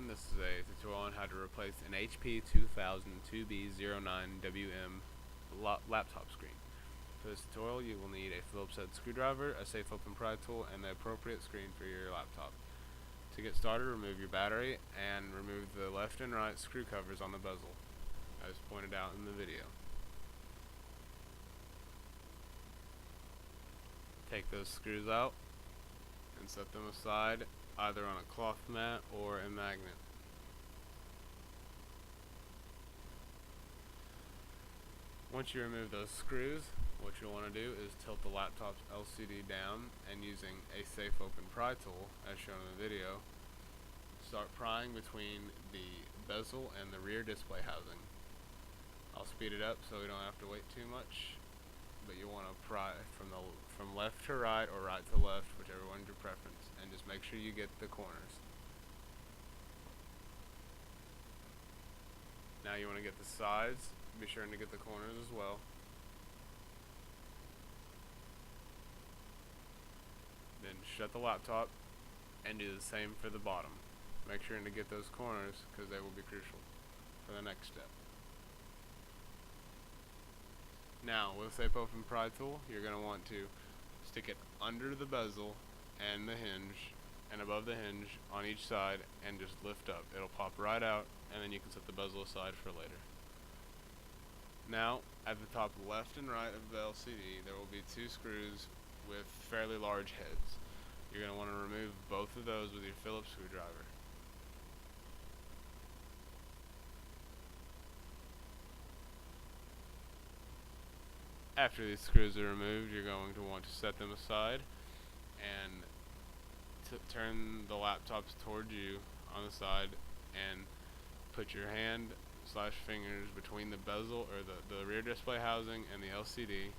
everyone, this is a tutorial on how to replace an HP 2000 2B09WM laptop screen. For this tutorial you will need a Phillips head screwdriver, a safe open pry tool, and the appropriate screen for your laptop. To get started, remove your battery and remove the left and right screw covers on the bezel, as pointed out in the video. Take those screws out and set them aside either on a cloth mat or a magnet. Once you remove those screws, what you'll want to do is tilt the laptop's LCD down and using a safe open pry tool, as shown in the video, start prying between the bezel and the rear display housing. I'll speed it up so we don't have to wait too much, but you want to pry from left to right or right to left, whichever one's your preference, and just make sure you get the corners. Now you want to get the sides, be sure to get the corners as well. Then shut the laptop and do the same for the bottom. Make sure to get those corners because they will be crucial for the next step. Now with the safe open pry tool, you're going to want to stick it under the bezel and the hinge and above the hinge on each side and just lift up. It'll pop right out and then you can set the bezel aside for later. Now at the top left and right of the LCD there will be two screws with fairly large heads. You're going to want to remove both of those with your Phillips screwdriver. After these screws are removed, you're going to want to set them aside and turn the laptops towards you on the side and put your hand / fingers between the bezel or the rear display housing and the LCD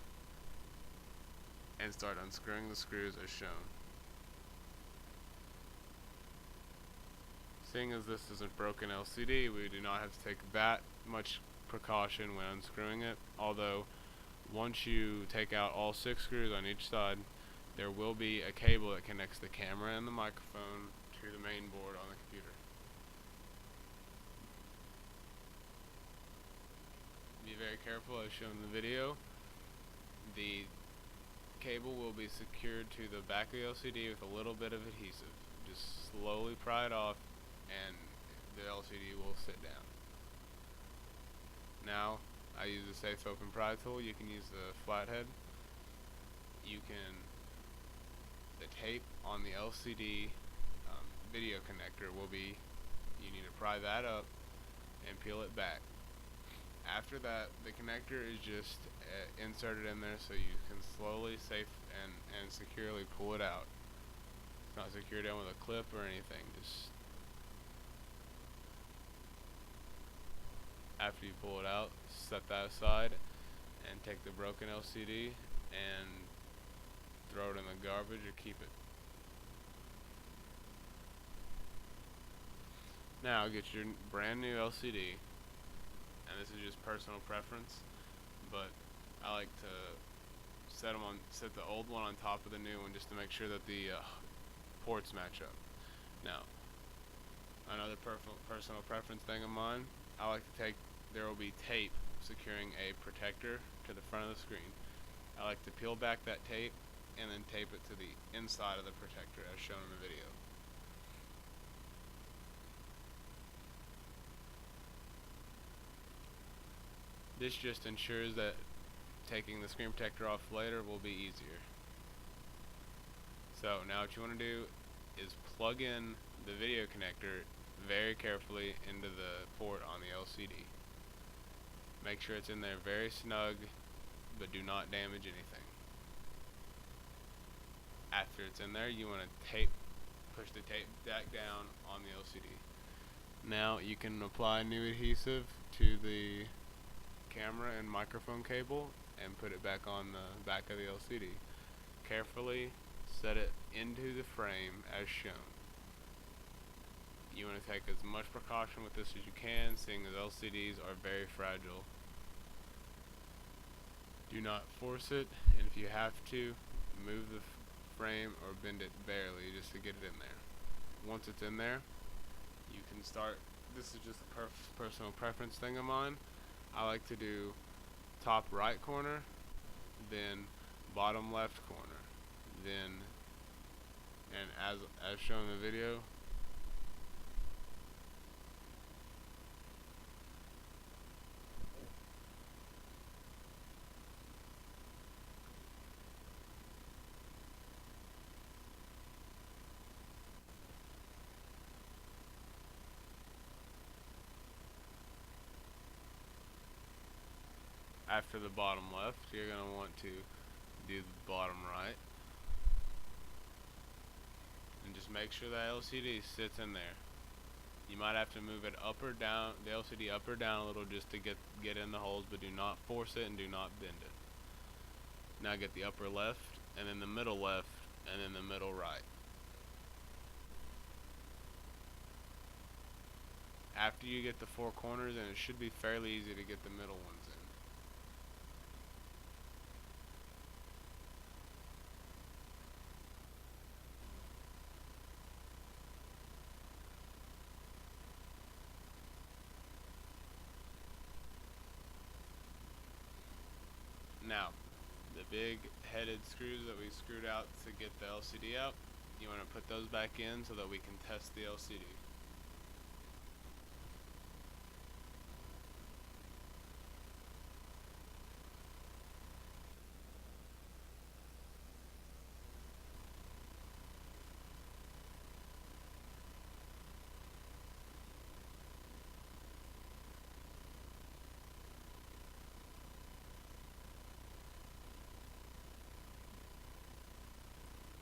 and start unscrewing the screws as shown. Seeing as this is a broken LCD, we do not have to take that much precaution when unscrewing it, although once you take out all 6 screws on each side, there will be a cable that connects the camera and the microphone to the main board on the computer. Be very careful as shown in the video. The cable will be secured to the back of the LCD with a little bit of adhesive. Just slowly pry it off and the LCD will sit down. Now I use the safe open pry tool. You can use the flathead. The tape on the LCD video connector will be, you need to pry that up and peel it back. After that, the connector is just inserted in there so you can slowly, safe and securely pull it out. It's not secured in with a clip or anything. Just after you pull it out, set that aside and take the broken LCD and throw it in the garbage or keep it. Now get your brand new LCD, and this is just personal preference, but I like to set the old one on top of the new one just to make sure that the ports match up. Now, another personal preference thing of mine, there will be tape securing a protector to the front of the screen. I like to peel back that tape and then tape it to the inside of the protector as shown in the video. This just ensures that taking the screen protector off later will be easier. So now what you want to do is plug in the video connector very carefully into the port on the LCD. Make sure it's in there very snug, but do not damage anything. After it's in there, you want to push the tape back down on the LCD. Now you can apply new adhesive to the camera and microphone cable and put it back on the back of the LCD. Carefully set it into the frame as shown. You want to take as much precaution with this as you can, seeing as LCDs are very fragile. Do not force it, and if you have to, move the frame or bend it barely just to get it in there. Once it's in there, You can start, this is just a personal preference thing of mine. I like to do top right corner, then bottom left corner, then, and as shown in the video, after the bottom left, you're going to want to do the bottom right. And just make sure that LCD sits in there. You might have to move it up or down, the LCD up or down a little just to get in the holes, but do not force it and do not bend it. Now get the upper left, and then the middle left, and then the middle right. After you get the four corners, and it should be fairly easy to get the middle ones in. Now, the big headed screws that we screwed out to get the LCD out, you want to put those back in so that we can test the LCD.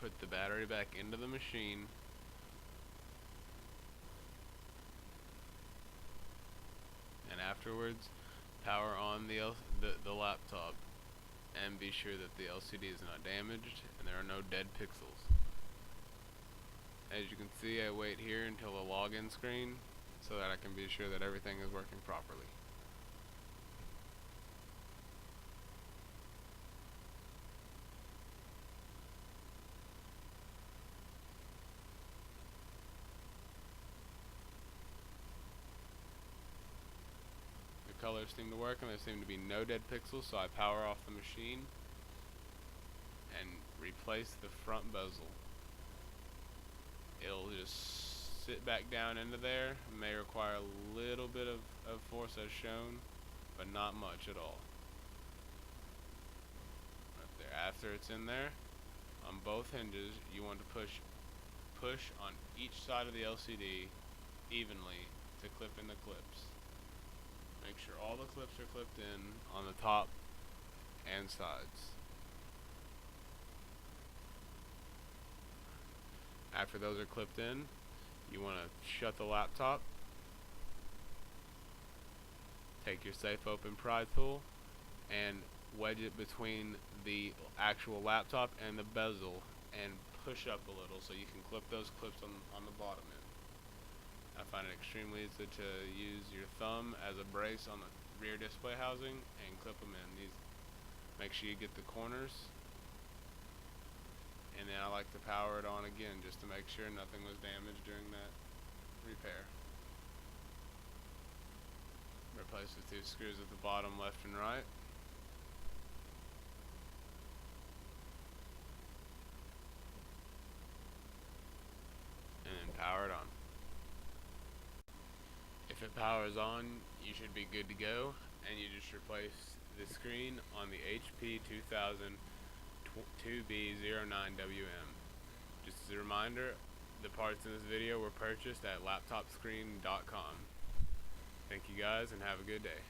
Put the battery back into the machine, and afterwards power on the laptop and be sure that the LCD is not damaged and there are no dead pixels. As you can see, I wait here until the login screen so that I can be sure that everything is working properly. Colors seem to work and there seem to be no dead pixels, so I power off the machine and replace the front bezel. It'll just sit back down into there. It may require a little bit of force as shown, but not much at all. Right there. After it's in there, on both hinges, you want to push on each side of the LCD evenly to clip in the clips. Make sure all the clips are clipped in on the top and sides. After those are clipped in, you want to shut the laptop. Take your safe open pry tool and wedge it between the actual laptop and the bezel and push up a little so you can clip those clips on the bottom end. I find it extremely easy to use your thumb as a brace on the rear display housing and clip them in. Make sure you get the corners, and then I like to power it on again just to make sure nothing was damaged during that repair. Replace the two screws at the bottom left and right. And then power it on. If it powers on, you should be good to go, and you just replace the screen on the HP 2000 2B09WM. Just as a reminder, the parts in this video were purchased at laptopscreen.com. Thank you guys and have a good day.